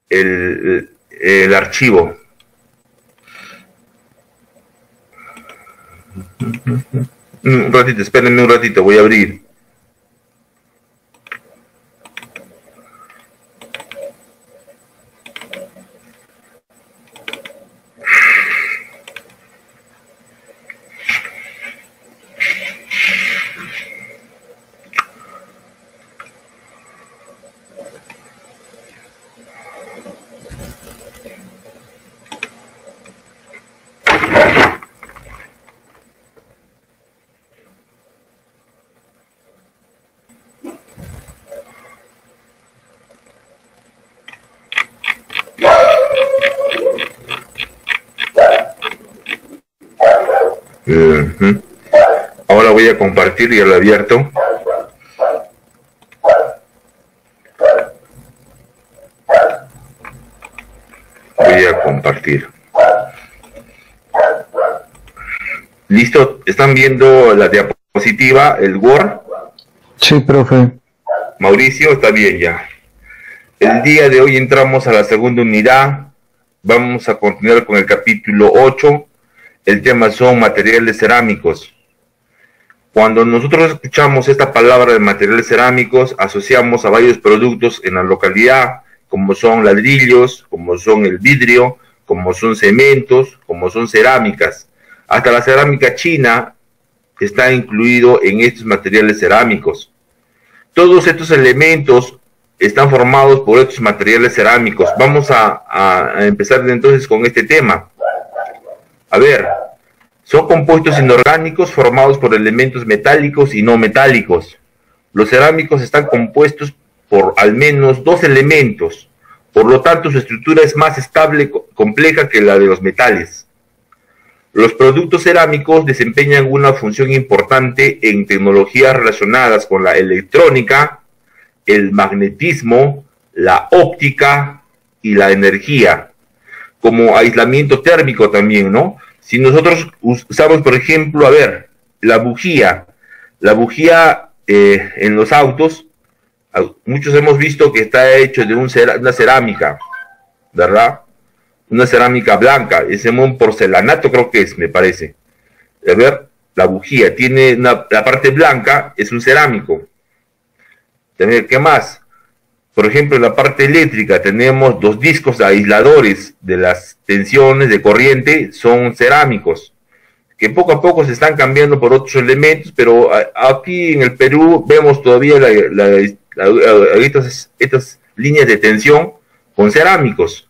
el archivo. Un ratito, espérenme un ratito, voy a abrir. Ahora voy a compartir, ya lo he abierto. Voy a compartir. ¿Listo? ¿Están viendo la diapositiva, el Word? Sí, profe. Mauricio, está bien ya. El día de hoy entramos a la segunda unidad. Vamos a continuar con el capítulo 8. El tema son materiales cerámicos. Cuando nosotros escuchamos esta palabra de materiales cerámicos, asociamos a varios productos en la localidad, como son ladrillos, como son el vidrio, como son cementos, como son cerámicas. Hasta la cerámica china está incluido en estos materiales cerámicos. Todos estos elementos están formados por estos materiales cerámicos. Vamos a empezar entonces con este tema. A ver, son compuestos inorgánicos formados por elementos metálicos y no metálicos. Los cerámicos están compuestos por al menos dos elementos, por lo tanto su estructura es más estable, compleja que la de los metales. Los productos cerámicos desempeñan una función importante en tecnologías relacionadas con la electrónica, el magnetismo, la óptica y la energía, como aislamiento térmico también, ¿no? Si nosotros usamos, por ejemplo, a ver, la bujía en los autos, muchos hemos visto que está hecho de una cerámica, ¿verdad? Una cerámica blanca, es un porcelanato creo que es, me parece. A ver, la bujía tiene la parte blanca, es un cerámico. ¿Qué más? Por ejemplo, en la parte eléctrica tenemos dos discos aisladores de las tensiones de corriente, son cerámicos, que poco a poco se están cambiando por otros elementos, pero aquí en el Perú vemos todavía estas líneas de tensión con cerámicos.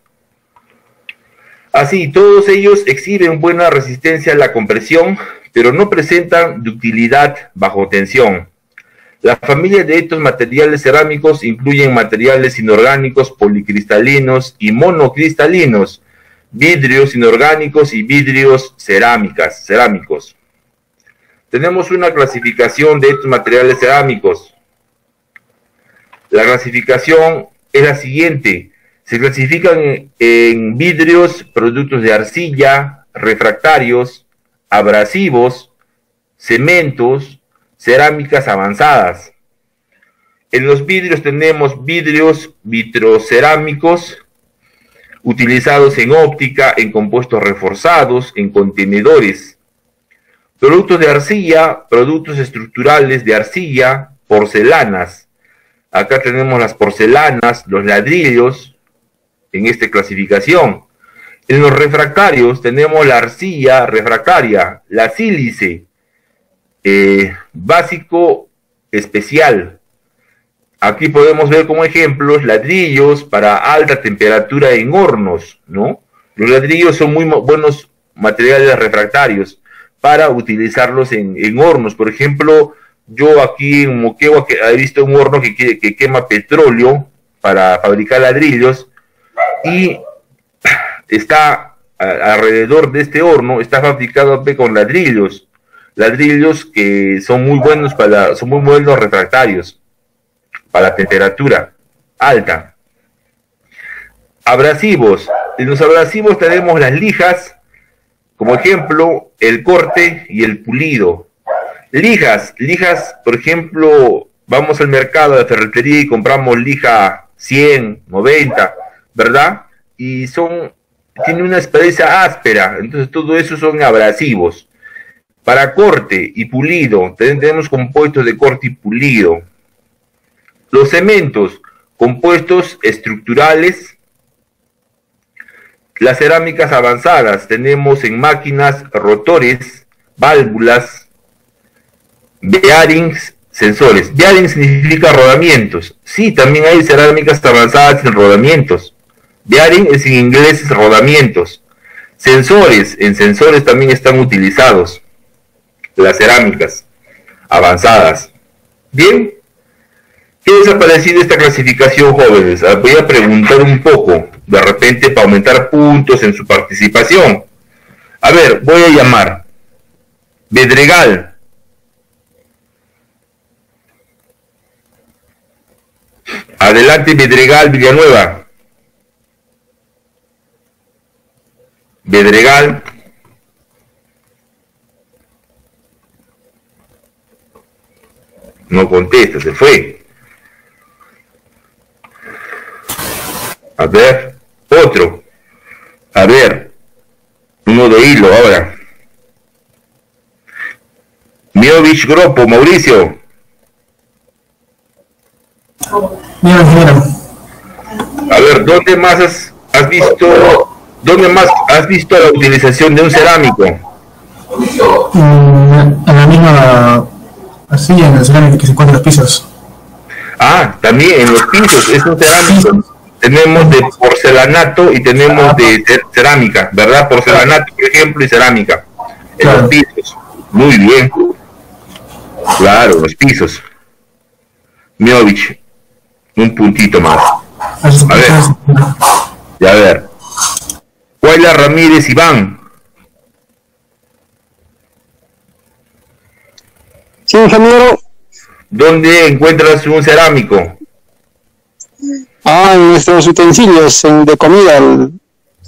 Así, todos ellos exhiben buena resistencia a la compresión, pero no presentan ductilidad bajo tensión. La familia de estos materiales cerámicos incluyen materiales inorgánicos, policristalinos y monocristalinos, vidrios inorgánicos y vidrios cerámicos. Tenemos una clasificación de estos materiales cerámicos. La clasificación es la siguiente. Se clasifican en vidrios, productos de arcilla, refractarios, abrasivos, cementos, cerámicas avanzadas. En los vidrios tenemos vidrios vitrocerámicos utilizados en óptica, en compuestos reforzados, en contenedores. Productos de arcilla, productos estructurales de arcilla, porcelanas. Acá tenemos las porcelanas, los ladrillos, en esta clasificación. En los refractarios tenemos la arcilla refractaria, la sílice, básico especial. Aquí podemos ver como ejemplos ladrillos para alta temperatura en hornos, ¿no? Los ladrillos son muy buenos materiales refractarios para utilizarlos en hornos. Por ejemplo, yo aquí en Moquegua he visto un horno que quema petróleo para fabricar ladrillos, y está alrededor de este horno, está fabricado con ladrillos que son muy buenos refractarios para temperatura alta. Abrasivos. En los abrasivos tenemos las lijas, como ejemplo, el corte y el pulido. Lijas, por ejemplo, vamos al mercado de ferretería y compramos lija 100, 90, ¿verdad? Y tiene una experiencia áspera, entonces todo eso son abrasivos. Para corte y pulido, tenemos compuestos de corte y pulido. Los cementos, compuestos estructurales. Las cerámicas avanzadas, tenemos en máquinas rotores, válvulas, bearings, sensores. Bearing significa rodamientos. Sí, también hay cerámicas avanzadas en rodamientos. Bearing es en inglés rodamientos. Sensores, en sensores también están utilizados las cerámicas avanzadas. Bien, ¿qué les ha parecido esta clasificación, jóvenes? Voy a preguntar un poco, de repente para aumentar puntos en su participación. A ver, voy a llamar Bedregal. Adelante, Bedregal Villanueva. Bedregal. No contesta, se fue. A ver, otro. A ver, uno de hilo ahora. Miovich Gropo, Mauricio. Bien. A ver, ¿dónde más has visto la utilización de un cerámico? En la misma, así en el cerámico que se encuentra en los pisos. Ah, también en los pisos, es un cerámico. Tenemos de porcelanato y tenemos de cerámica, ¿verdad? Porcelanato, por ejemplo, y cerámica. En los pisos. Muy bien. Claro, los pisos. Miovich, un puntito más. A ver. Ya a ver. Guayla Ramírez Iván. Sí, ingeniero. ¿Dónde encuentras un cerámico? En nuestros utensilios de comida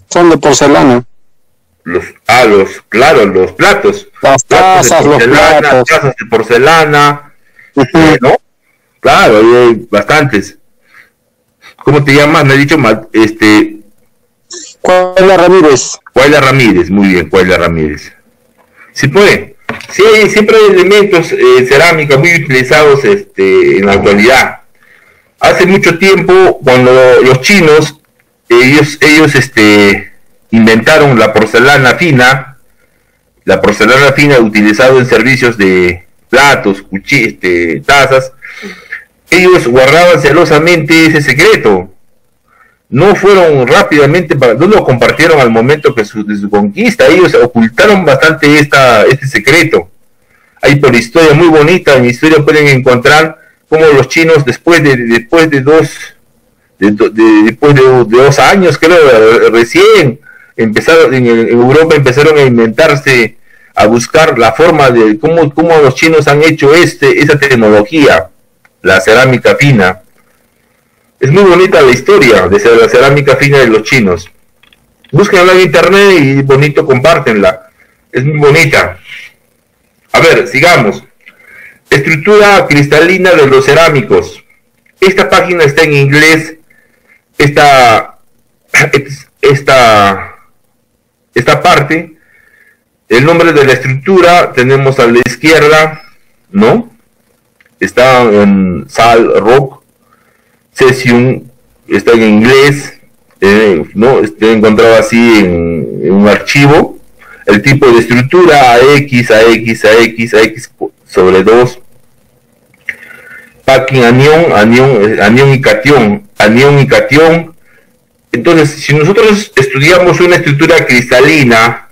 son de porcelana. Los platos. Las tazas, los platos. Tazas de porcelana. ¿No? Claro, hay bastantes. ¿Cómo te llamas? Me ha dicho Guayla Ramírez. Guayla Ramírez, muy bien, Guayla Ramírez. Sí puede. Sí, siempre hay elementos cerámica muy utilizados en la actualidad. Hace mucho tiempo, cuando los chinos, ellos inventaron la porcelana fina utilizado en servicios de platos, tazas, ellos guardaban celosamente ese secreto. No fueron rápidamente, no lo compartieron al momento de su conquista, ellos ocultaron bastante este secreto. Hay por historia muy bonita, en la historia pueden encontrar cómo los chinos después de 2 años, creo, recién empezaron en Europa empezaron a inventarse, a buscar la forma de cómo los chinos han hecho esa tecnología, la cerámica fina. Es muy bonita la historia de la cerámica fina de los chinos. Búsquenla en internet y bonito, compártenla. Es muy bonita. A ver, sigamos. Estructura cristalina de los cerámicos. Esta página está en inglés. Esta parte, el nombre de la estructura, tenemos a la izquierda, ¿no? Está en Sal Rock. Cesium está en inglés, ¿no? Está encontrado así en un archivo. El tipo de estructura AX sobre 2. Packing anión y catión. Entonces, si nosotros estudiamos una estructura cristalina,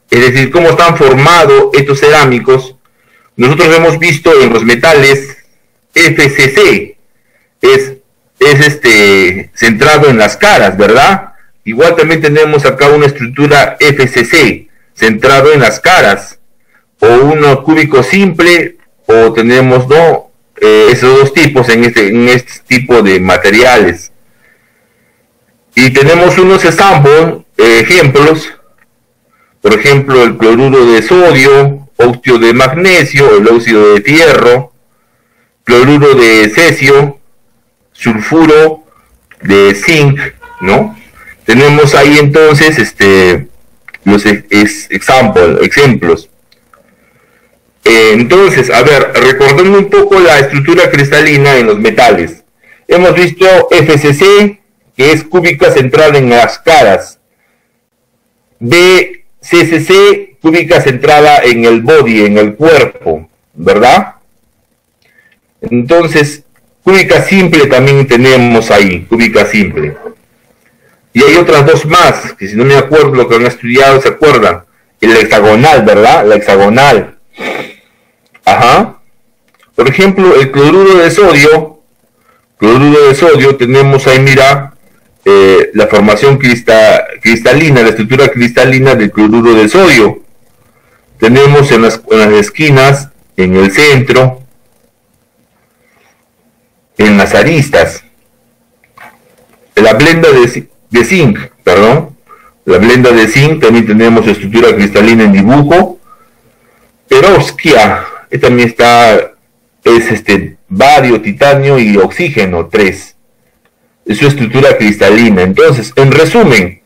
es decir, cómo están formados estos cerámicos, nosotros hemos visto en los metales FCC, es centrado en las caras, ¿verdad? Igual también tenemos acá una estructura FCC, centrado en las caras, o uno cúbico simple, o tenemos esos dos tipos en este tipo de materiales. Y tenemos unos ejemplos, por ejemplo, el cloruro de sodio, óxido de magnesio, el óxido de fierro, cloruro de cesio, sulfuro de zinc, ¿no? Tenemos ahí entonces los ejemplos. Entonces, a ver, recordando un poco la estructura cristalina en los metales. Hemos visto FCC, que es cúbica centrada en las caras. BCCC, cúbica centrada en el body, en el cuerpo, ¿verdad? Entonces, cúbica simple también tenemos ahí, cúbica simple. Y hay otras dos más, que si no me acuerdo lo que han estudiado, ¿se acuerdan? El hexagonal, ¿verdad? La hexagonal. Ajá. Por ejemplo, el cloruro de sodio, tenemos ahí, mira, la formación cristalina, la estructura cristalina del cloruro de sodio. Tenemos en las esquinas, en el centro, en las aristas. La blenda de zinc, perdón. La blenda de zinc, también tenemos estructura cristalina en dibujo. Perovskia, también es bario, titanio y oxígeno 3. Es su estructura cristalina. Entonces, en resumen,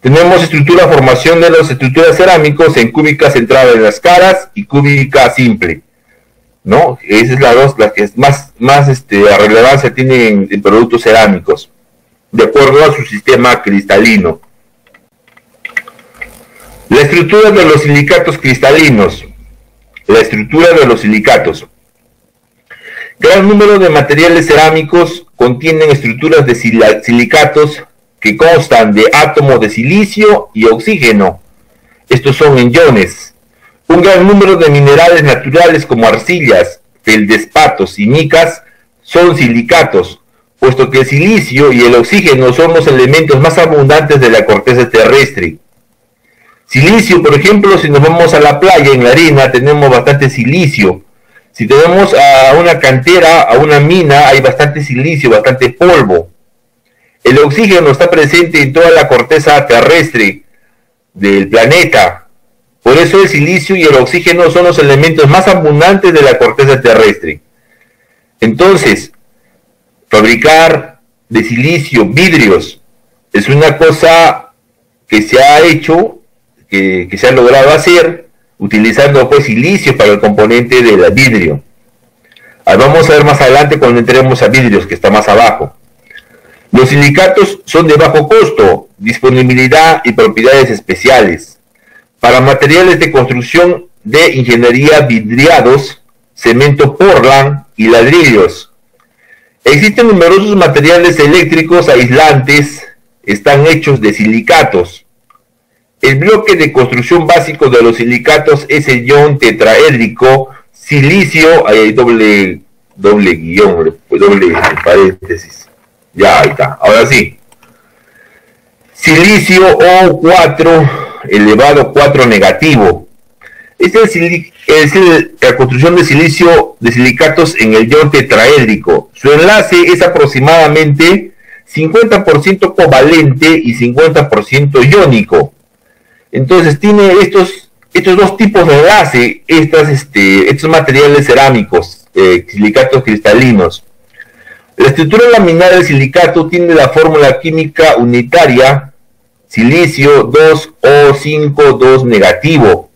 tenemos formación de las estructuras cerámicos en cúbica centrada en las caras y cúbica simple, ¿no? Esa es la que más relevancia tiene en productos cerámicos, de acuerdo a su sistema cristalino. La estructura de los silicatos cristalinos. La estructura de los silicatos. Gran número de materiales cerámicos contienen estructuras de silicatos que constan de átomos de silicio y oxígeno. Estos son en iones. Un gran número de minerales naturales como arcillas, feldespatos y micas son silicatos, puesto que el silicio y el oxígeno son los elementos más abundantes de la corteza terrestre. Silicio, por ejemplo, si nos vamos a la playa, en la arena, tenemos bastante silicio. Si tenemos a una cantera, a una mina, hay bastante silicio, bastante polvo. El oxígeno está presente en toda la corteza terrestre del planeta. Por eso el silicio y el oxígeno son los elementos más abundantes de la corteza terrestre. Entonces, fabricar de silicio vidrios es una cosa que se ha hecho, que se ha logrado hacer, utilizando pues silicio para el componente del vidrio. Vamos a ver más adelante cuando entremos a vidrios, que está más abajo. Los silicatos son de bajo costo, disponibilidad y propiedades especiales. Para materiales de construcción de ingeniería vidriados, cemento Portland y ladrillos. Existen numerosos materiales eléctricos aislantes, están hechos de silicatos. El bloque de construcción básico de los silicatos es el ion tetraédrico, silicio, doble guión, doble paréntesis. Ya, ahí está. Ahora sí. Silicio O4 elevado 4 negativo. Esta es la construcción de silicatos en el ion tetraédrico. Su enlace es aproximadamente 50% covalente y 50% iónico. Entonces tiene estos dos tipos de enlace, estos materiales cerámicos, silicatos cristalinos. La estructura laminar del silicato tiene la fórmula química unitaria silicio 2O5 negativo.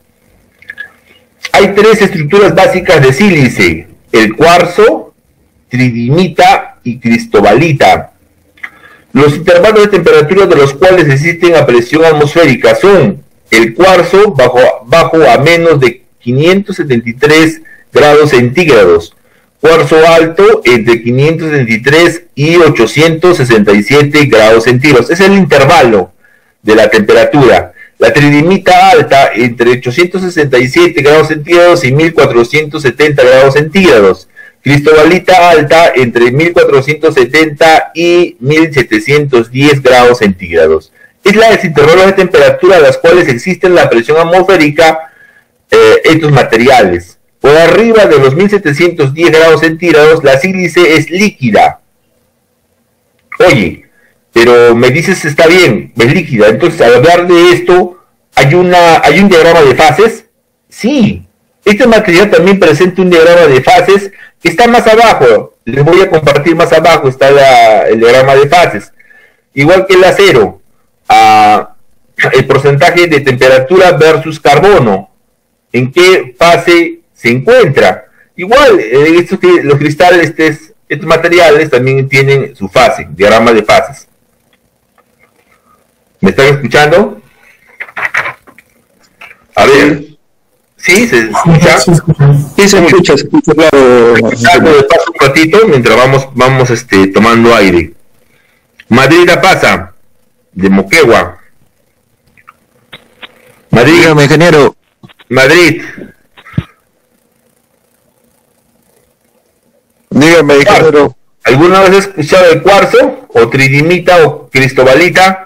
Hay tres estructuras básicas de sílice: el cuarzo, tridimita y cristobalita. Los intervalos de temperatura de los cuales existen a presión atmosférica son: el cuarzo bajo a menos de 573 grados centígrados, cuarzo alto entre 573 y 867 grados centígrados. Es el intervalo de la temperatura. La tridimita alta entre 867 grados centígrados y 1470 grados centígrados. Cristobalita alta entre 1470 y 1710 grados centígrados. Es los intervalos de temperatura a las cuales existen la presión atmosférica estos materiales. Por arriba de los 1710 grados centígrados, la sílice es líquida. Oye, pero me dices está bien, es líquida. Entonces, al hablar de esto, ¿hay un diagrama de fases? Sí. Este material también presenta un diagrama de fases que está más abajo. Les voy a compartir más abajo, está el diagrama de fases. igual que el acero, el porcentaje de temperatura versus carbono, en qué fase se encuentra. Igual, los cristales, estos materiales también tienen su fase, diagrama de fases. ¿Me están escuchando? A ver, ¿sí? ¿Se escucha? Sí, se escucha, claro. Salgo de paso un ratito mientras vamos tomando aire. Madrid La Pasa, de Moquegua. Madrid. Dígame, ingeniero. Madrid. Dígame, ingeniero. ¿Alguna vez has escuchado el cuarzo, o tridimita, o cristobalita?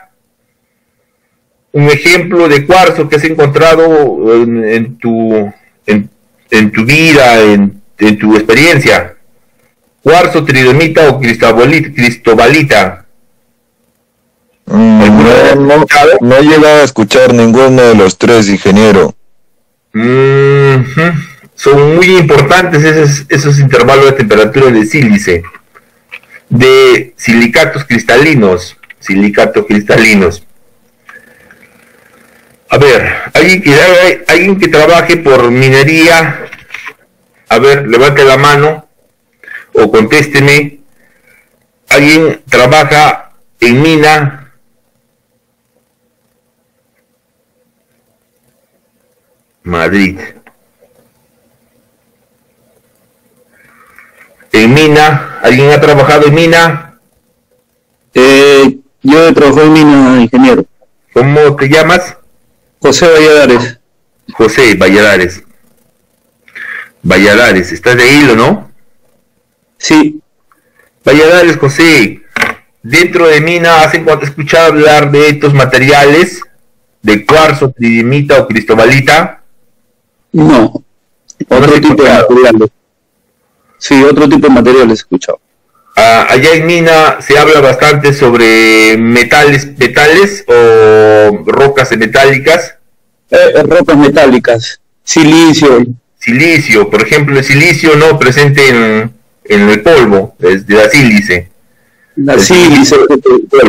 Un ejemplo de cuarzo que has encontrado en tu vida, en tu experiencia. Cuarzo, tridimita o cristobalita. No he llegado a escuchar ninguno de los tres, ingeniero. Son muy importantes esos intervalos de temperatura de sílice, de silicatos cristalinos. A ver, alguien que trabaje por minería, a ver, levante la mano o contésteme. ¿Alguien trabaja en mina? Madrid. ¿En mina? ¿Alguien ha trabajado en mina? Yo he trabajado en mina, ingeniero. ¿Cómo te llamas? José Valladares. José Valladares. Valladares, estás de hilo, ¿no? Sí. Valladares, José. Dentro de mina, ¿has escuchado hablar de estos materiales? ¿De cuarzo, tridimita o cristobalita? No. Otro tipo de materiales. Sí, otro tipo de materiales he escuchado. Allá en mina se habla bastante sobre metales o rocas metálicas. Rocas metálicas, silicio. Silicio, por ejemplo, el silicio no presente en el polvo, es de la sílice. La sílice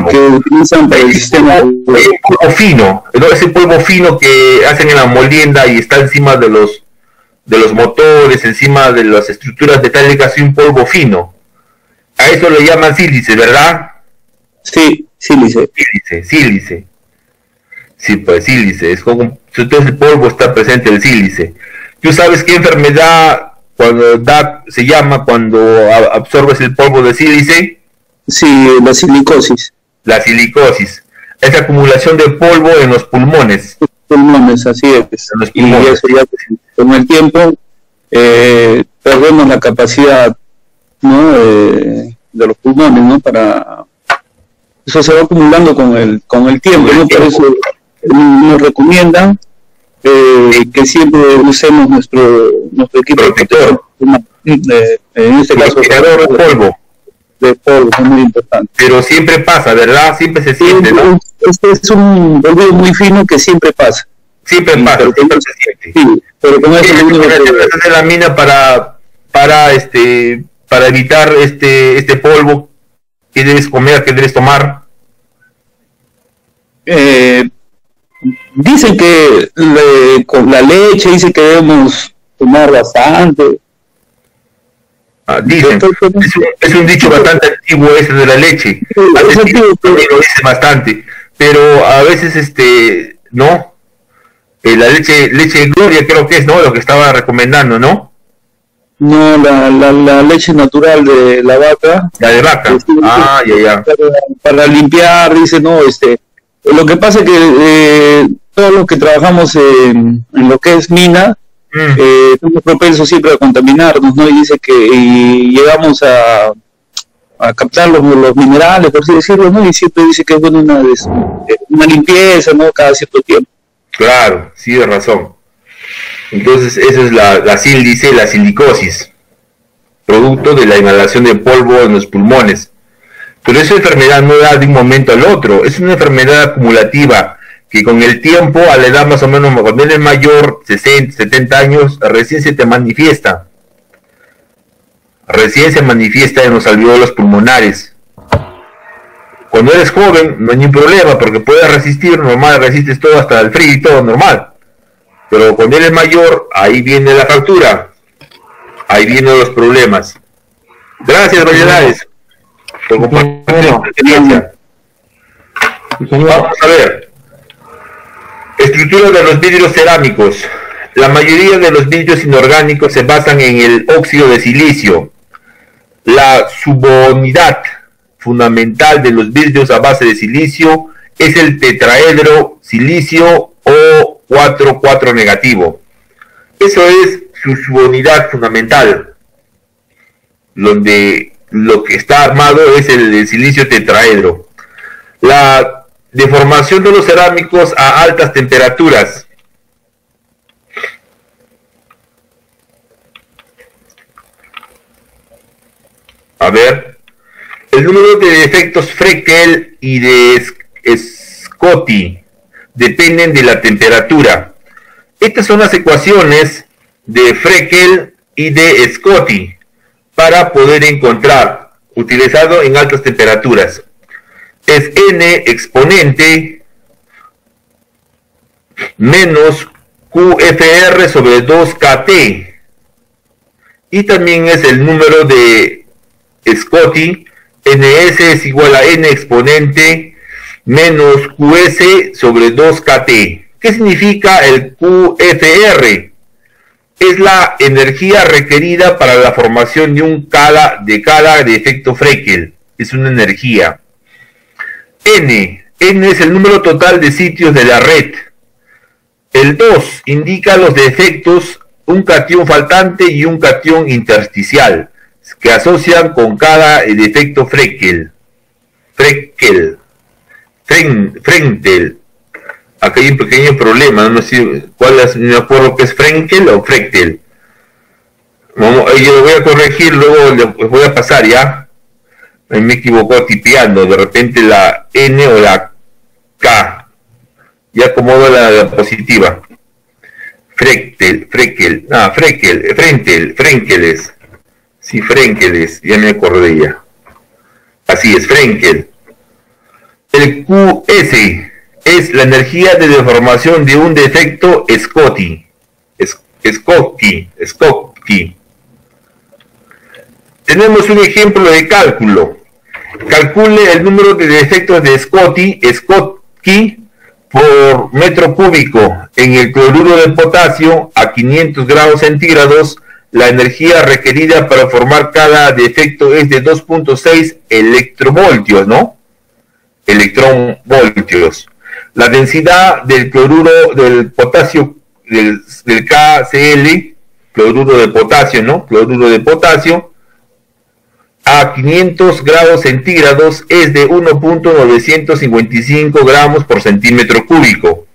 que utilizan para el sistema. El polvo fino, ¿no? Ese polvo fino que hacen en la molienda y está encima de los motores, encima de las estructuras metálicas, y un polvo fino. A eso le llaman sílice, ¿verdad? Sí, sílice. Sílice. Sí, pues sílice. Es como, entonces el polvo está presente, el sílice. ¿Tú sabes qué enfermedad se llama cuando absorbes el polvo de sílice? Sí, la silicosis. La silicosis. Es acumulación de polvo en los pulmones. Pulmones, así es. En los pulmones. Y eso ya con el tiempo perdemos la capacidad, ¿no? De los pulmones, ¿no? Eso se va acumulando con el tiempo, ¿no? Por eso nos recomiendan que siempre usemos nuestro equipo protector, en este caso de polvo. De polvo, es muy importante. Pero siempre pasa, ¿verdad? Siempre se siente, ¿no? Este es un polvo muy fino que siempre pasa. Siempre pasa, siempre se siente. Sí, pero con eso es único que la mina para evitar este polvo. ¿Qué debes comer? ¿Qué debes tomar? Dicen que con la leche, dicen que debemos tomar bastante. Dicen, es un dicho bastante antiguo ese de la leche. Lo dice bastante, pero a veces no. La leche de Gloria creo que es, ¿no? Lo que estaba recomendando, ¿no? No, la leche natural de la vaca. La de vaca. Ya. Para limpiar, dice, no, lo que pasa es que todos los que trabajamos en lo que es mina, somos propensos siempre a contaminarnos, ¿no? Y dice que llegamos a captar los minerales, por así decirlo, ¿no? Y siempre dice que es bueno una limpieza, ¿no? Cada cierto tiempo. Claro, sí, de razón. Entonces, esa es la sílice, la silicosis, producto de la inhalación de polvo en los pulmones. Pero esa enfermedad no da de un momento al otro, es una enfermedad acumulativa que con el tiempo, a la edad más o menos, cuando eres mayor, 60, 70 años, recién se te manifiesta. Recién se manifiesta en los alveolos pulmonares. Cuando eres joven no hay ningún problema porque puedes resistir, normal, resistes todo hasta el frío y todo normal. Pero cuando eres mayor, ahí viene la factura, ahí vienen los problemas. Gracias, Valladares, por compartir tu experiencia. Vamos a ver. Estructura de los vidrios cerámicos. La mayoría de los vidrios inorgánicos se basan en el óxido de silicio. La subunidad fundamental de los vidrios a base de silicio es el tetraedro silicio O4,4 negativo. Eso es su subunidad fundamental, donde lo que está armado es el silicio tetraedro. La deformación de los cerámicos a altas temperaturas. A ver, el número de defectos Freckel y de Scotti dependen de la temperatura. Estas son las ecuaciones de Freckel y de Scotti para poder encontrar, utilizado en altas temperaturas. Es n exponente menos QFR sobre 2KT. Y también es el número de Scotti, NS es igual a n exponente menos QS sobre 2KT. ¿Qué significa el QFR? Es la energía requerida para la formación de cada defecto Freckel. Es una energía. N es el número total de sitios de la red. El 2 indica los defectos, un cation faltante y un cation intersticial, que asocian con cada defecto Freckel. Frenkel. Acá hay un pequeño problema, no sé cuál es, no me acuerdo que es Frenkel o Freckel. Yo lo voy a corregir, luego les voy a pasar ya. Me equivocó tipeando, de repente la N o la K. Ya acomodo la diapositiva. Frenkel, Frenkeles. Sí, Frenkeles, ya me acordé ya. Así es, Frenkel. El QS es la energía de deformación de un defecto Scotti. Tenemos un ejemplo de cálculo. Calcule el número de defectos de Scotti por metro cúbico. En el cloruro de potasio a 500 grados centígrados, la energía requerida para formar cada defecto es de 2.6 electrovoltios, ¿no? Electronvoltios. La densidad del cloruro del potasio, del KCl, cloruro de potasio, ¿no? Cloruro de potasio, a 500 grados centígrados es de 1.955 gramos por centímetro cúbico.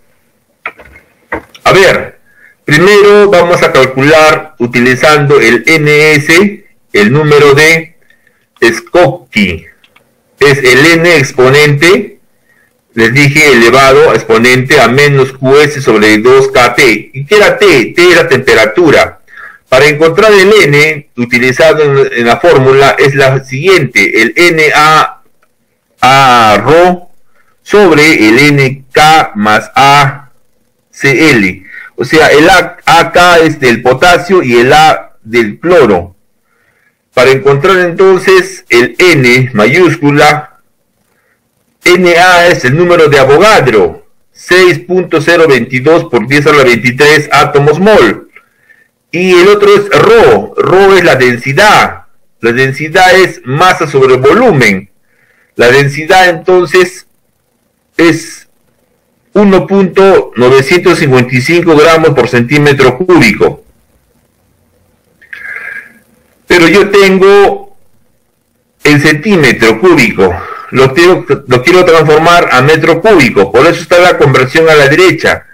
A ver, primero vamos a calcular utilizando el NS, el número de Schottky. Es el N exponente, les dije, elevado a exponente a menos QS sobre 2KT. ¿Y qué era T? T era temperatura. Para encontrar el N utilizado en la fórmula es la siguiente, el NA rho sobre el NK más ACl. O sea, el AK es del potasio y el A del cloro. Para encontrar entonces el N mayúscula, Na es el número de Avogadro, 6.022 por 10 a la 23 átomos mol. Y el otro es Rho. Rho es la densidad. La densidad es masa sobre volumen. La densidad entonces es 1.955 gramos por centímetro cúbico. Pero yo tengo el centímetro cúbico. Lo quiero transformar a metro cúbico. Por eso está la conversión a la derecha.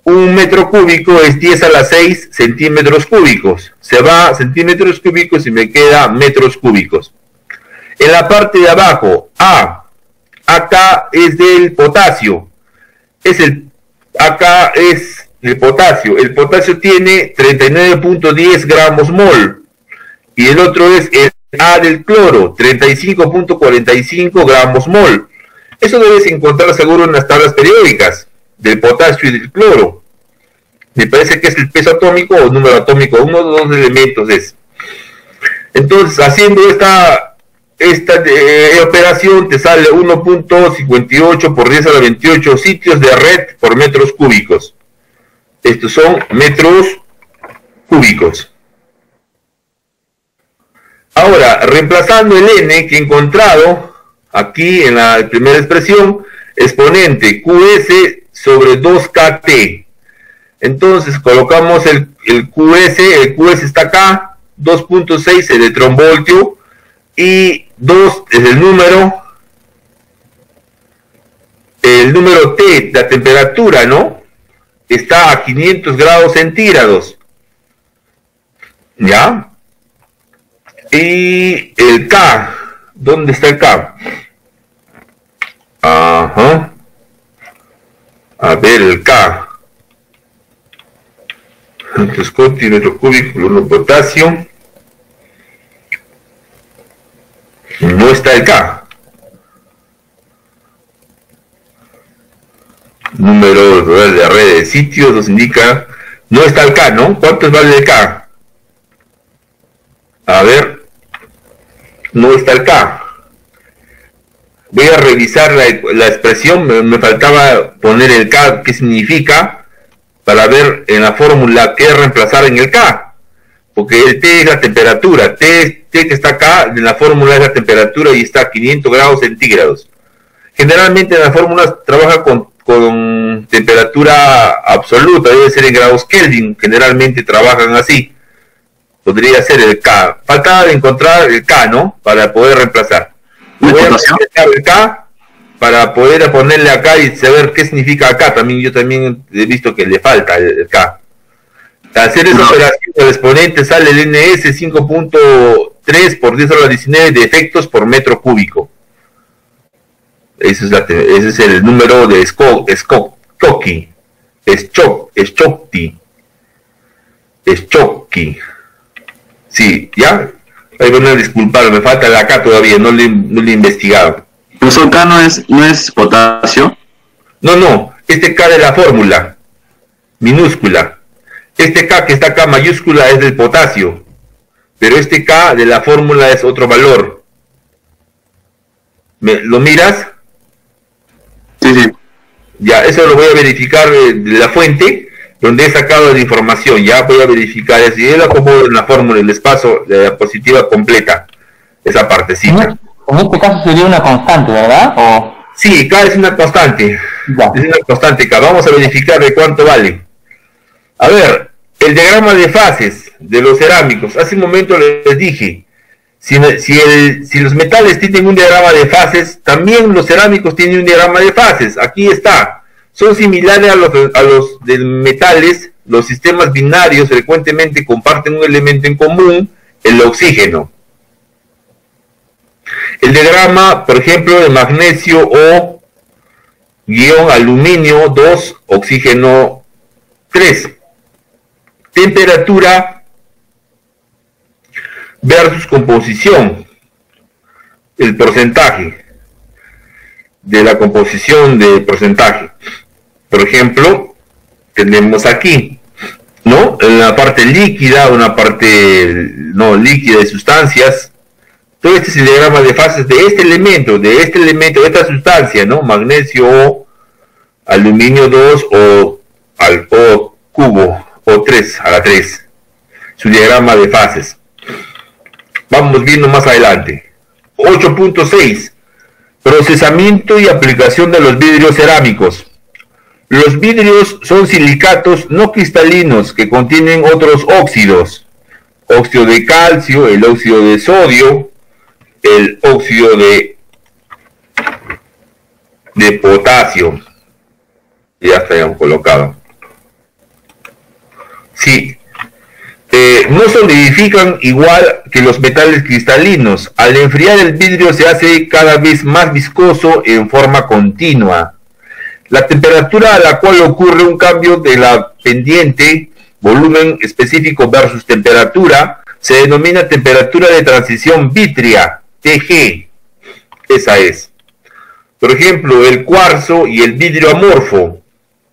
Un metro cúbico es 10 a la 6 centímetros cúbicos. Se va centímetros cúbicos y me queda metros cúbicos. En la parte de abajo, acá es del potasio. Acá es el potasio. El potasio tiene 39.10 gramos mol. Y el otro es el A del cloro, 35.45 gramos mol. Eso debes encontrar seguro en las tablas periódicas del potasio y del cloro. Me parece que es el peso atómico o número atómico, uno de los dos elementos es. Entonces, haciendo esta operación te sale 1.58 por 10 a la 28 sitios de red por metros cúbicos. Estos son metros cúbicos. Ahora, reemplazando el n que he encontrado aquí en la primera expresión, exponente QS sobre 2KT. Entonces colocamos el QS está acá, 2.6 electronvoltio, y 2 es el número T, la temperatura, ¿no? Está a 500 grados centígrados. ¿Ya? Y el K, ¿dónde está el K? Ajá. A ver, el K. Entonces, centímetro cúbico, 1 potasio. No está el K. Número de la red de sitios nos indica. No está el K, ¿no? ¿Cuánto vale el K? A ver. No está el K. Voy a revisar la expresión. Me faltaba poner el K, qué significa, para ver en la fórmula qué reemplazar en el K. Porque el T es la temperatura. T que está acá, en la fórmula es la temperatura y está a 500 grados centígrados. Generalmente en las fórmulas trabaja con temperatura absoluta, debe ser en grados Kelvin. Generalmente trabajan así. Podría ser el K. Faltaba de encontrar el K, ¿no? Para poder reemplazar. Voy a reemplazar el K para poder ponerle acá y saber qué significa acá. Yo también he visto que le falta el K. Al hacer esa operación, el exponente sale el NS 5.3 por 10 a la 19 de efectos por metro cúbico. Ese es el número de Schottky. Sí, ¿ya? Ahí van a disculpar, me falta el acá todavía, no le he investigado. ¿Profesor K no es potasio? No, este K de la fórmula, minúscula. Este K que está acá mayúscula es del potasio, pero este K de la fórmula es otro valor. ¿Lo miras? Sí. Ya, eso lo voy a verificar de la fuente donde he sacado la información. Ya voy a verificar eso. Y yo lo acomodo en la fórmula, el espacio de la positiva completa, esa partecita. En este caso sería una constante, ¿verdad? ¿O? Sí, K es una constante. Ya. Es una constante K. Vamos a verificar de cuánto vale. A ver, el diagrama de fases de los cerámicos. Hace un momento les dije, si los metales tienen un diagrama de fases, también los cerámicos tienen un diagrama de fases. Aquí está. Son similares a los de metales. Los sistemas binarios frecuentemente comparten un elemento en común, el oxígeno. El diagrama, por ejemplo, de magnesio O aluminio 2, oxígeno 3. Temperatura versus composición. El porcentaje de la composición de porcentaje. Por ejemplo, tenemos aquí, ¿no? En la parte líquida, una parte no líquida de sustancias. Todo este es el diagrama de fases de este elemento, de esta sustancia, ¿no? Magnesio O, aluminio 2 o cubo, o 3 a la 3. Su diagrama de fases. Vamos viendo más adelante. 8.6. Procesamiento y aplicación de los vidrios cerámicos. Los vidrios son silicatos no cristalinos que contienen otros óxidos. Óxido de calcio, el óxido de sodio, el óxido de potasio. Ya está colocado. Sí. No solidifican igual que los metales cristalinos. Al enfriar el vidrio se hace cada vez más viscoso en forma continua. La temperatura a la cual ocurre un cambio de la pendiente, volumen específico versus temperatura, se denomina temperatura de transición vítrea, TG. Esa es. Por ejemplo, el cuarzo y el vidrio amorfo.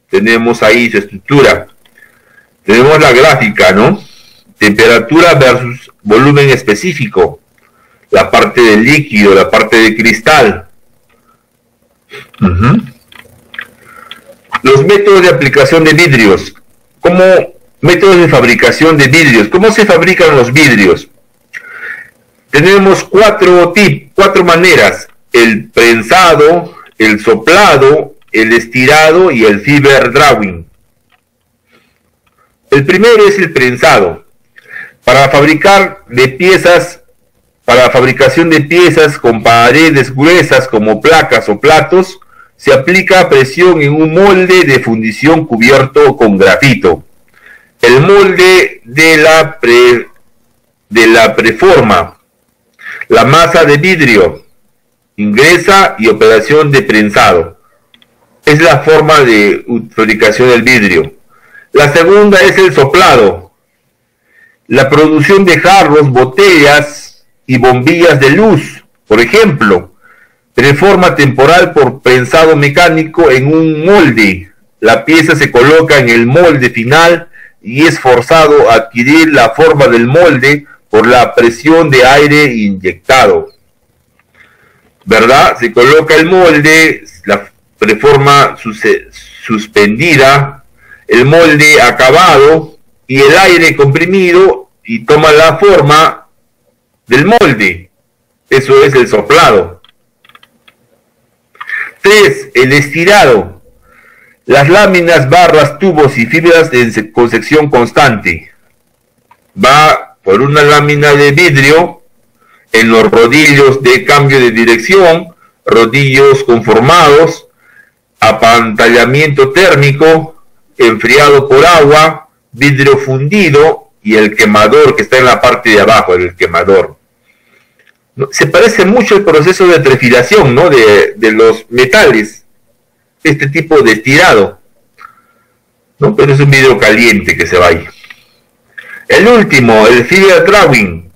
Tenemos ahí su estructura. Tenemos la gráfica, ¿no? Temperatura versus volumen específico. La parte del líquido, la parte de cristal. Los métodos de aplicación de vidrios. Como métodos de fabricación de vidrios. ¿Cómo se fabrican los vidrios? Tenemos cuatro maneras: el prensado, el soplado, el estirado y el fiber drawing. El primero es el prensado. Para fabricación de piezas con paredes gruesas como placas o platos, se aplica presión en un molde de fundición cubierto con grafito. El molde de la preforma. La masa de vidrio ingresa y operación de prensado. Es la forma de fabricación del vidrio. La segunda es el soplado. La producción de jarros, botellas y bombillas de luz, por ejemplo. Preforma temporal por prensado mecánico en un molde. La pieza se coloca en el molde final y es forzado a adquirir la forma del molde por la presión de aire inyectado. ¿Verdad? Se coloca el molde, la preforma suspendida, el molde acabado y el aire comprimido y toma la forma del molde. Eso es el soplado. 3. El estirado. Las láminas, barras, tubos y fibras con sección constante. Va por una lámina de vidrio en los rodillos de cambio de dirección, rodillos conformados, apantallamiento térmico, enfriado por agua, vidrio fundido y el quemador que está en la parte de abajo, el quemador. Se parece mucho el proceso de trefilación, ¿no? de los metales, este tipo de estirado, ¿no? Pero es un vidrio caliente que se va ahí. El último, el fiber drawing.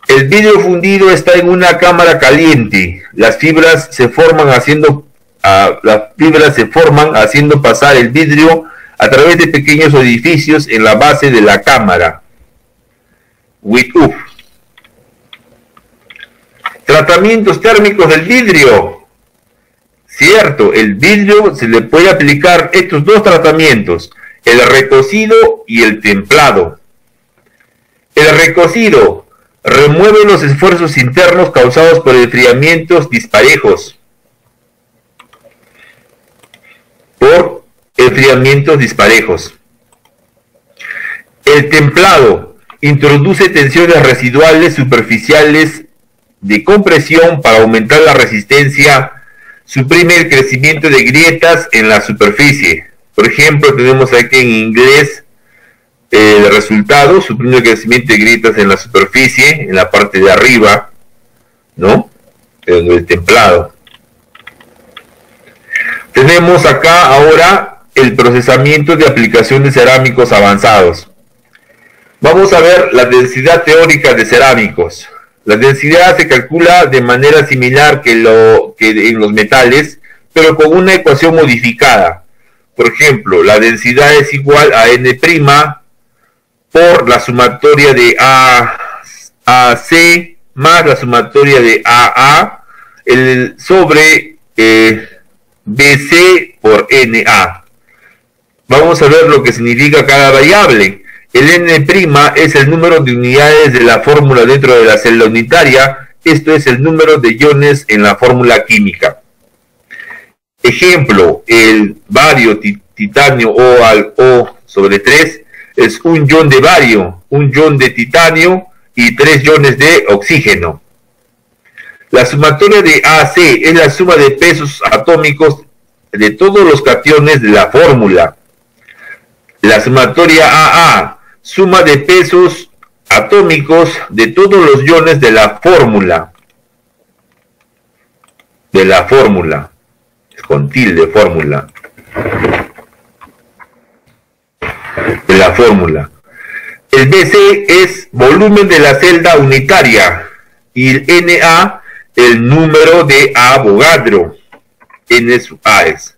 El vidrio fundido está en una cámara caliente. Las fibras se forman haciendo pasar el vidrio a través de pequeños orificios en la base de la cámara. Tratamientos térmicos del vidrio. Cierto, el vidrio se le puede aplicar estos dos tratamientos: el recocido y el templado. El recocido remueve los esfuerzos internos causados por enfriamientos disparejos. El templado introduce tensiones residuales superficiales de compresión para aumentar la resistencia, suprime el crecimiento de grietas en la superficie. Por ejemplo, tenemos aquí en inglés el resultado: suprime el crecimiento de grietas en la superficie, en la parte de arriba, ¿no? El templado. Tenemos acá ahora el procesamiento de aplicación de cerámicos avanzados. Vamos a ver la densidad teórica de cerámicos. La densidad se calcula de manera similar que en los metales, pero con una ecuación modificada. Por ejemplo, la densidad es igual a N' por la sumatoria de AC más la sumatoria de AA sobre BC por NA. Vamos a ver lo que significa cada variable. El N' es el número de unidades de la fórmula dentro de la celda unitaria. Esto es el número de iones en la fórmula química. Ejemplo, el bario titanio O al O sobre 3 es un ion de bario, un ion de titanio y 3 iones de oxígeno. La sumatoria de AC es la suma de pesos atómicos de todos los cationes de la fórmula. La sumatoria AA, suma de pesos atómicos de todos los iones de la fórmula. Con tilde, fórmula. De la fórmula. El BC es volumen de la celda unitaria y el NA el número de Avogadro. N sub A es.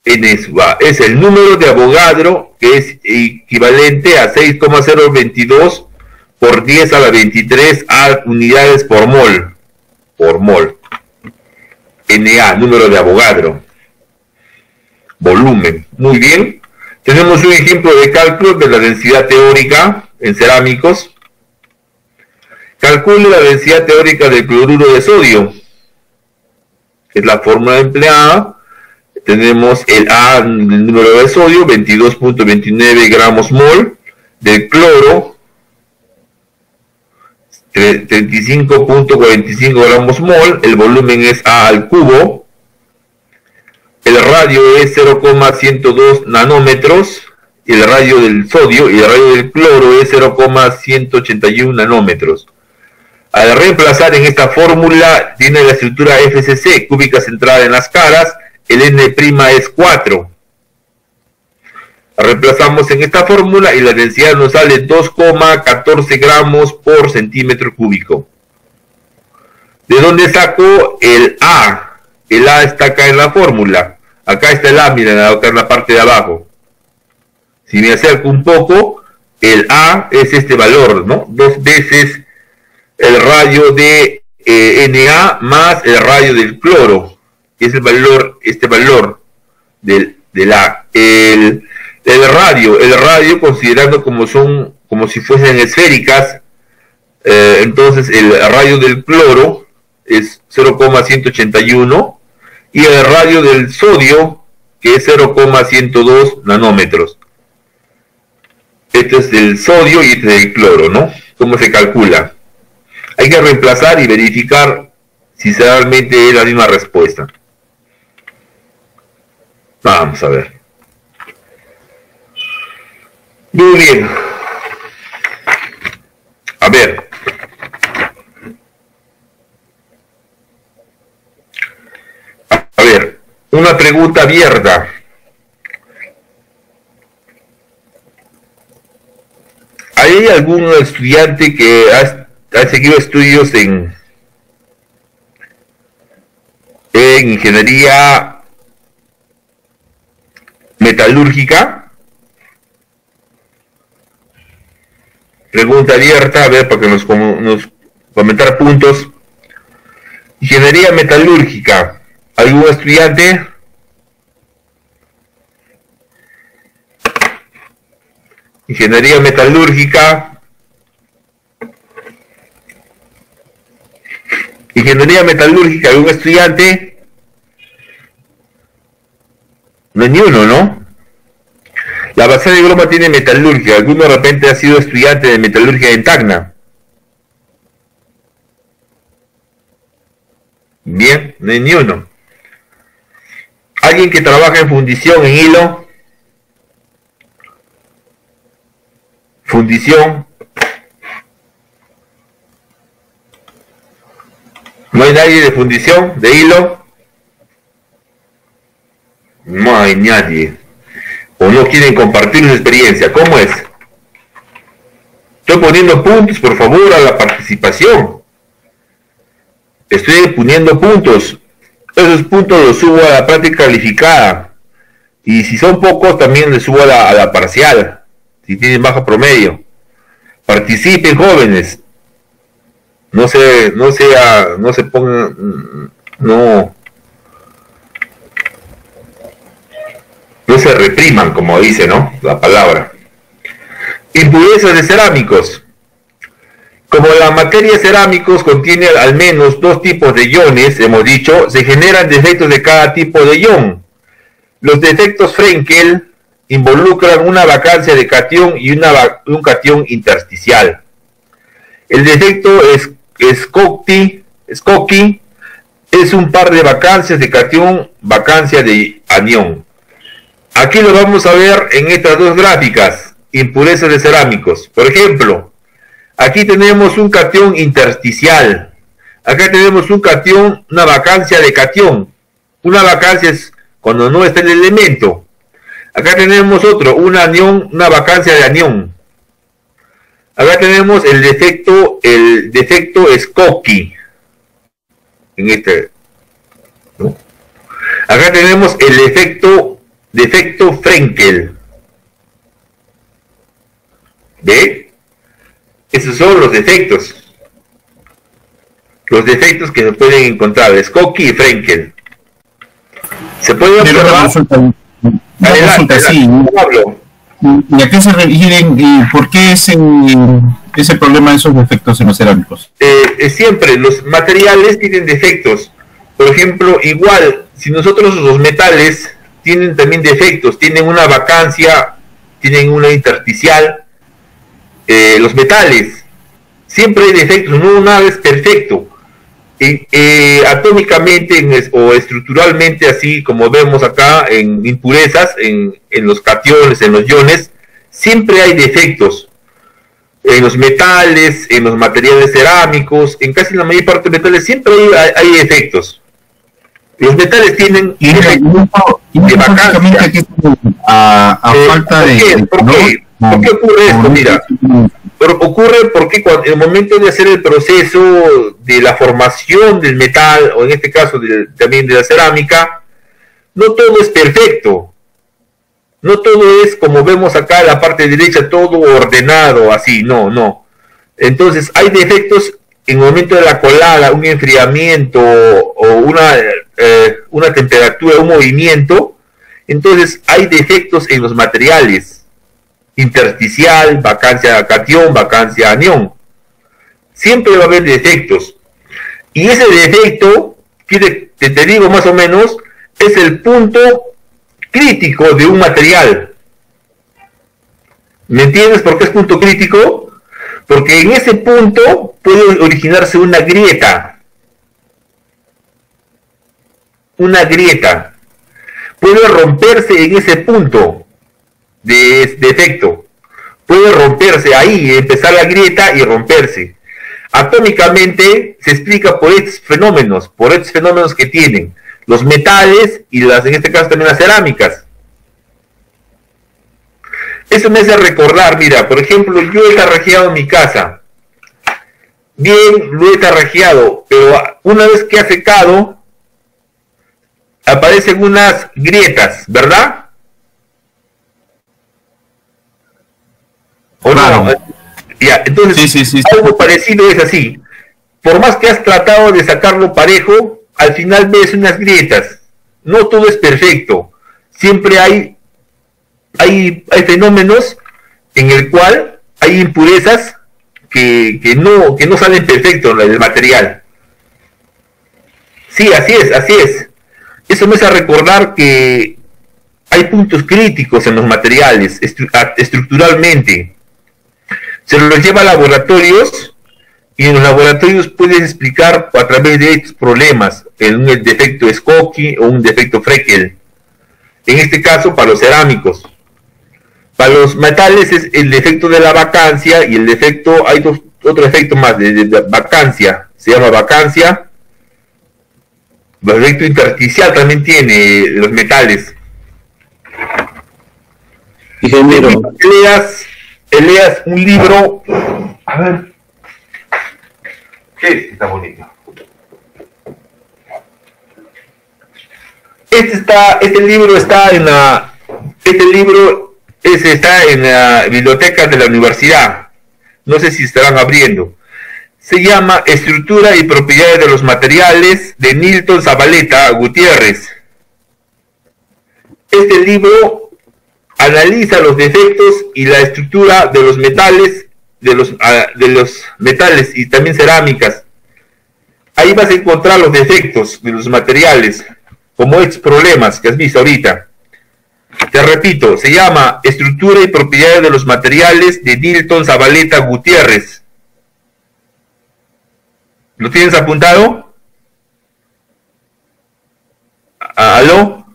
N sub A es el número de Avogadro, que es equivalente a 6,022 por 10 a la 23 unidades por mol. Por mol. Na, número de Avogadro. Volumen. Muy bien. Tenemos un ejemplo de cálculo de la densidad teórica en cerámicos. Calcule la densidad teórica del cloruro de sodio. Es la fórmula empleada. Tenemos el A, el número de sodio, 22.29 gramos mol. Del cloro, 35.45 gramos mol. El volumen es A al cubo. El radio es 0,102 nanómetros. Y el radio del sodio y el radio del cloro es 0,181 nanómetros. Al reemplazar en esta fórmula, tiene la estructura FCC, cúbica centrada en las caras, el N' es 4. Reemplazamos en esta fórmula y la densidad nos sale 2,14 gramos por centímetro cúbico. ¿De dónde saco el A? El A está acá en la fórmula. Acá está el A, miren, acá en la parte de abajo. Si me acerco un poco, el A es este valor, ¿no? 2 veces el radio de Na más el radio del cloro, que es el valor, este valor del A. El radio considerando como si fuesen esféricas, entonces el radio del cloro es 0,181 y el radio del sodio, que es 0,102 nanómetros. Este es del sodio y este del cloro, ¿no? ¿Cómo se calcula? Hay que reemplazar y verificar si realmente es la misma respuesta. Vamos a ver. Muy bien. A ver. A ver, una pregunta abierta. ¿Hay algún estudiante que ha seguido estudios en ingeniería metalúrgica? Pregunta abierta, a ver, para que nos comentar puntos. Ingeniería metalúrgica. ¿Algún estudiante? Ingeniería metalúrgica. Ingeniería metalúrgica, ¿algún estudiante? No hay ni uno, ¿no? La base de broma tiene metalurgia. ¿Alguno de repente ha sido estudiante de metalurgia en Tacna? Bien, no hay ni uno. ¿Alguien que trabaja en fundición, en hilo? Fundición. ¿No hay nadie de fundición, de hilo? No hay nadie. O no quieren compartir su experiencia. ¿Cómo es? Estoy poniendo puntos, por favor, a la participación. Estoy poniendo puntos. Esos puntos los subo a la práctica calificada. Y si son pocos, también les subo a la parcial. Si tienen bajo promedio. Participen, jóvenes. No se pongan, no se repriman, como dice, ¿no? La palabra. Impurezas de cerámicos. Como la materia cerámicos contiene al menos dos tipos de iones, hemos dicho, se generan defectos de cada tipo de ion. Los defectos Frenkel involucran una vacancia de catión y un catión intersticial. El defecto Schottky es un par de vacancias de catión, vacancia de anión. Aquí lo vamos a ver en estas dos gráficas, impurezas de cerámicos. Por ejemplo, aquí tenemos un catión intersticial. Acá tenemos un catión, una vacancia de catión. Una vacancia es cuando no está el elemento. Acá tenemos otro, un anión, una vacancia de anión. Acá tenemos el defecto Schottky. En este, ¿no? Acá tenemos el defecto Frenkel. ¿Ve? Esos son los defectos. Los defectos que se pueden encontrar, Skokie y Frenkel. Se puede observar. ¿Y a qué se refieren y por qué ese problema de esos defectos en los cerámicos? Siempre los materiales tienen defectos. Por ejemplo, igual, si nosotros los metales tienen también defectos, tienen una vacancia, tienen una intersticial, los metales, siempre hay defectos, no nada es perfecto. Atómicamente o estructuralmente, así como vemos acá en impurezas, en los cationes, en los iones, siempre hay defectos. En los metales, en los materiales cerámicos, en casi la mayor parte de metales siempre hay defectos. Los metales tienen defectos de vacancia. A falta de... ¿Por qué ocurre esto? Mira, ocurre porque en el momento de hacer el proceso de la formación del metal, o en este caso también de la cerámica, no todo es perfecto. No todo es como vemos acá en la parte derecha, todo ordenado, así, no. Entonces hay defectos en el momento de la colada, un enfriamiento o una temperatura, un movimiento. Entonces hay defectos en los materiales. Intersticial, vacancia catión, vacancia anión. Siempre va a haber defectos. Y ese defecto, te digo más o menos, es el punto crítico de un material. ¿Me entiendes por qué es punto crítico? Porque en ese punto puede originarse una grieta. Una grieta. Puede romperse en ese punto de defecto. Puede romperse ahí, empezar la grieta y romperse. Atómicamente se explica por estos fenómenos que tienen los metales y en este caso también las cerámicas. Eso me hace recordar, mira, por ejemplo, yo he tarrajeado mi casa. Bien, lo he tarrajeado, pero una vez que ha secado, aparecen unas grietas, ¿verdad? ¿O no? Ya, entonces, sí. Algo parecido es así. Por más que has tratado de sacarlo parejo, al final ves unas grietas. No todo es perfecto. Siempre hay fenómenos en el cual hay impurezas que no salen perfectos del material. Sí, así es. Eso me hace recordar que hay puntos críticos en los materiales, estructuralmente. Se los lleva a laboratorios y en los laboratorios puedes explicar a través de estos problemas un defecto Skokie o un defecto Frenkel. En este caso para los cerámicos. Para los metales es el defecto de la vacancia y el defecto, hay otro efecto más de vacancia, se llama vacancia. El defecto intersticial también tiene los metales. Ingeniero. Leas un libro, a ver, está bonito. Este libro está en la biblioteca de la universidad. No sé si estarán abriendo. Se llama Estructura y propiedades de los materiales, de Nilton Zabaleta Gutiérrez. Este libro analiza los defectos y la estructura de los metales, de los metales y también cerámicas. Ahí vas a encontrar los defectos de los materiales, como estos problemas que has visto ahorita. Te repito, se llama Estructura y propiedades de los materiales, de Nilton Zabaleta Gutiérrez. ¿Lo tienes apuntado? ¿Aló?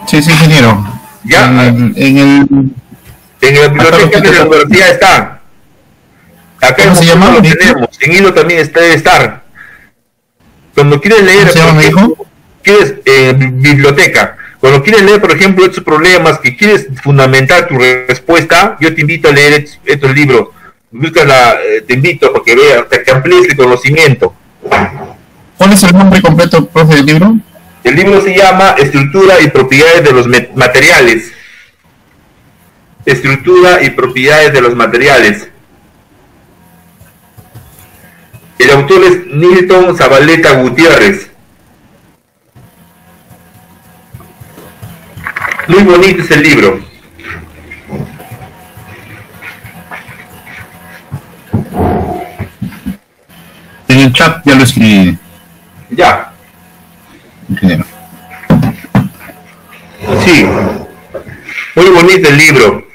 Sí, ingeniero. Ya, en la biblioteca de la universidad está. Acá ¿Cómo se llama? Lo tenemos. En hilo también debe estar. Cuando quieres leer, quieres biblioteca. Cuando quieres leer, por ejemplo, estos problemas, que quieres fundamentar tu respuesta, yo te invito a leer estos libros. Te invito para que veas, que amplíes el conocimiento. ¿Cuál es el nombre completo, profe, del libro? El libro se llama Estructura y propiedades de los materiales. Estructura y propiedades de los materiales. El autor es Nilton Zabaleta Gutiérrez. Muy bonito es el libro. En el chat ya lo escribí. Ya. Ingeniero. Sí. Muy bonito el libro.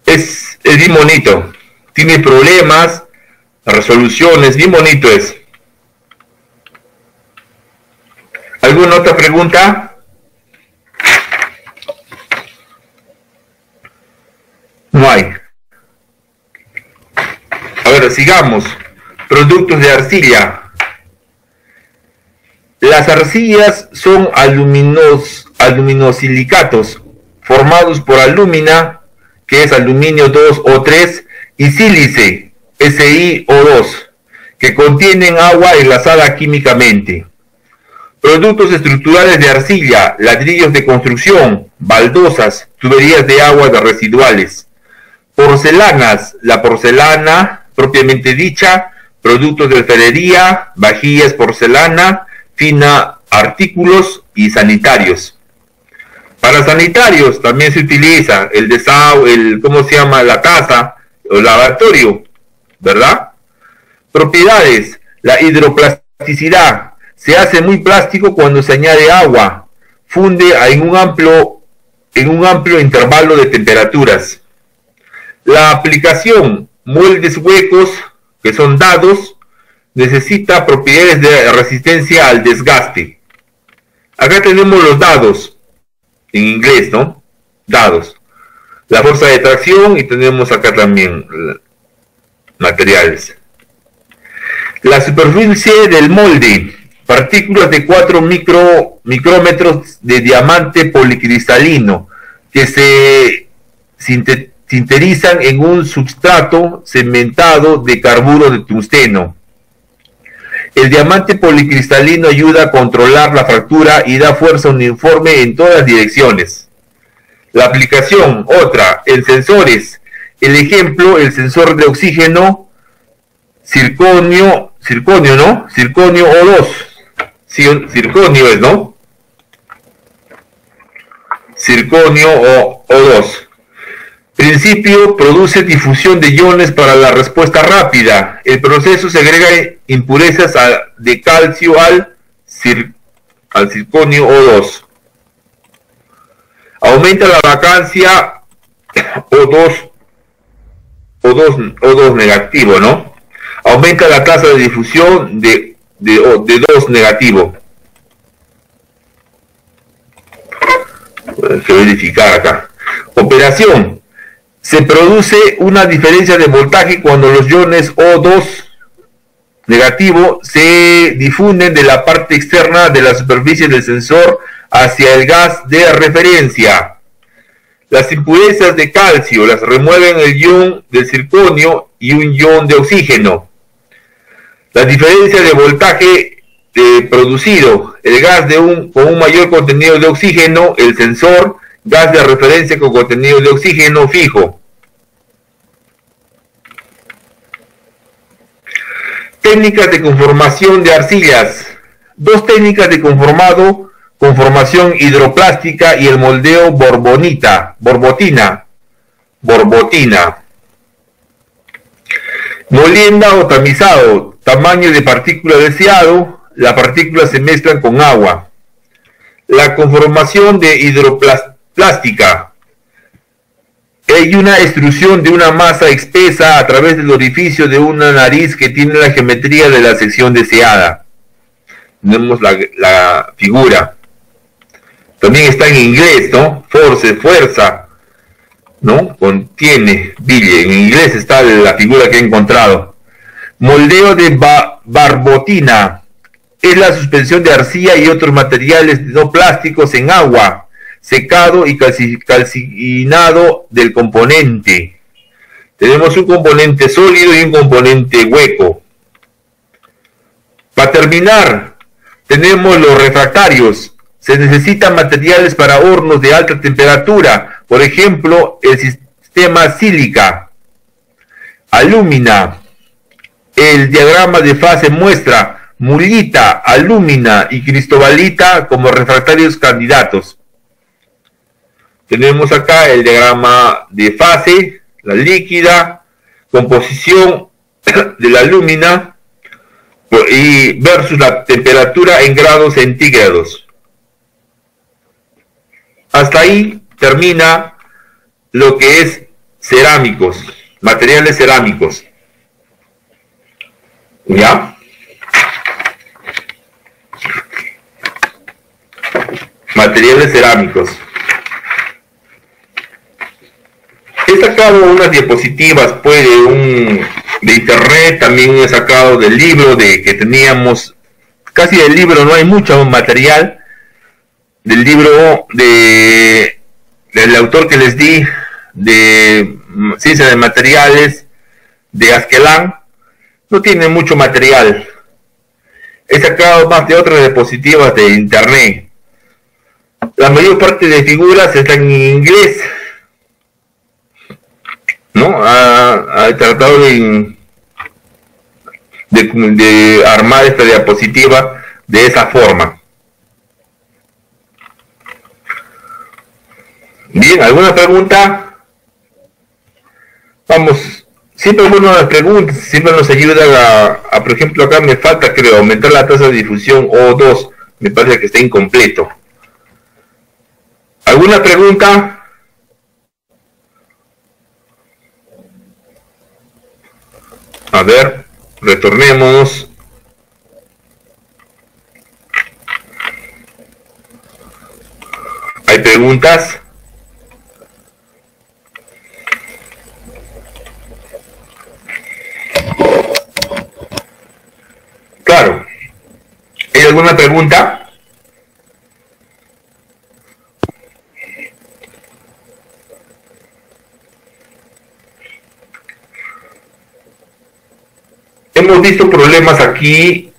Es bien bonito. Tiene problemas, resoluciones, bien bonito es. ¿Alguna otra pregunta? No hay. A ver, sigamos. Productos de arcilla. Las arcillas son aluminosilicatos formados por alúmina, que es aluminio 2 o 3, y sílice, SiO2, que contienen agua enlazada químicamente. Productos estructurales de arcilla, ladrillos de construcción, baldosas, tuberías de aguas residuales. Porcelanas, la porcelana propiamente dicha, productos de alfarería, vajillas, porcelana fina, artículos y sanitarios. Para sanitarios también se utiliza el desagüe, ¿cómo se llama? La taza o lavatorio, ¿verdad? Propiedades, la hidroplasticidad. Se hace muy plástico cuando se añade agua. Funde en un amplio intervalo de temperaturas. La aplicación, moldes huecos, que son dados, necesita propiedades de resistencia al desgaste. Acá tenemos los dados, en inglés, ¿no? Dados. La fuerza de tracción y tenemos acá también materiales. La superficie del molde, partículas de 4 micrómetros de diamante policristalino que se sintetizan en un substrato cementado de carburo de tungsteno. El diamante policristalino ayuda a controlar la fractura y da fuerza uniforme en todas direcciones. La aplicación, otra, en sensores. El ejemplo, el sensor de oxígeno, circonio, ¿no? Circonio O2. Sí, circonio es, ¿no? Circonio O2. Principio, produce difusión de iones para la respuesta rápida. El proceso segrega impurezas de calcio al circonio O2. Aumenta la vacancia O2 negativo, ¿no? Aumenta la tasa de difusión de 2 negativo. Hay que verificar acá. Operación. Se produce una diferencia de voltaje cuando los iones O2 negativo se difunden de la parte externa de la superficie del sensor hacia el gas de referencia. Las impurezas de calcio las remueven el ion del circonio y un ion de oxígeno. La diferencia de voltaje producido, el gas con un mayor contenido de oxígeno, el sensor, gas de referencia con contenido de oxígeno fijo. Técnicas de conformación de arcillas. 2 técnicas de conformación hidroplástica y el moldeo borbotina. Molienda o tamizado, tamaño de partícula deseado, las partículas se mezclan con agua. La conformación de hidroplástica. Hay una extrusión de una masa espesa a través del orificio de una nariz que tiene la geometría de la sección deseada. Tenemos la figura. También está en inglés, ¿no? Force, fuerza, ¿no? Contiene, bille. En inglés está la figura que he encontrado. Moldeo de barbotina. Es la suspensión de arcilla y otros materiales no plásticos en agua, secado y calcinado del componente. Tenemos un componente sólido y un componente hueco. Para terminar, Tenemos los refractarios. Se necesitan materiales para hornos de alta temperatura. Por ejemplo, el sistema sílica, alúmina. El diagrama de fase muestra mulita, alúmina y cristobalita como refractarios candidatos. Tenemos acá el diagrama de fase, la líquida, composición de la alúmina y versus la temperatura en grados centígrados. Hasta ahí termina lo que es cerámicos, materiales cerámicos. ¿Ya? Materiales cerámicos. He sacado unas diapositivas pues de internet, también he sacado del libro que teníamos, casi del libro no hay mucho material, del libro del autor que les di, de Ciencia de Materiales, de Askelán, no tiene mucho material. He sacado más de otras diapositivas de internet. La mayor parte de figuras están en inglés, ¿no? Ha tratado de armar esta diapositiva de esa forma. Bien, ¿alguna pregunta? Vamos, siempre algunas las preguntas, siempre nos ayudan a, por ejemplo, acá me falta, creo, aumentar la tasa de difusión O2, me parece que está incompleto. ¿Alguna pregunta? A ver, retornémonos. ¿Hay preguntas? Claro. ¿Hay alguna pregunta? Hemos visto problemas aquí,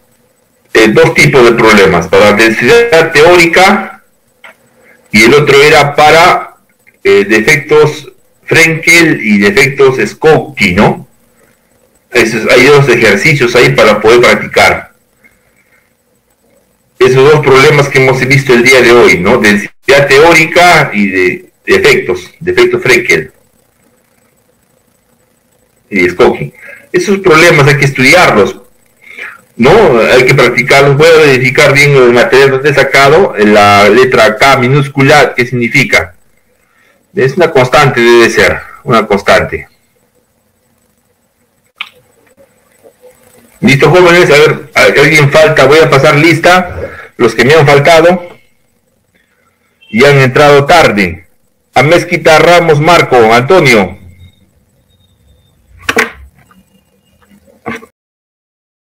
dos tipos de problemas, para densidad teórica y el otro era para defectos Frenkel y defectos Skokie, ¿no? Hay dos ejercicios ahí para poder practicar. Esos dos problemas que hemos visto el día de hoy, ¿no? Densidad teórica y de defectos Frenkel y Skokie. Esos problemas hay que estudiarlos, ¿no? Hay que practicarlos. Voy a verificar bien el material donde he sacado la letra K minúscula, ¿qué significa? Es una constante, debe ser, una constante. Listo, jóvenes, a ver, alguien falta, voy a pasar lista, los que me han faltado y han entrado tarde. Amezquita Ramos Marco, Antonio.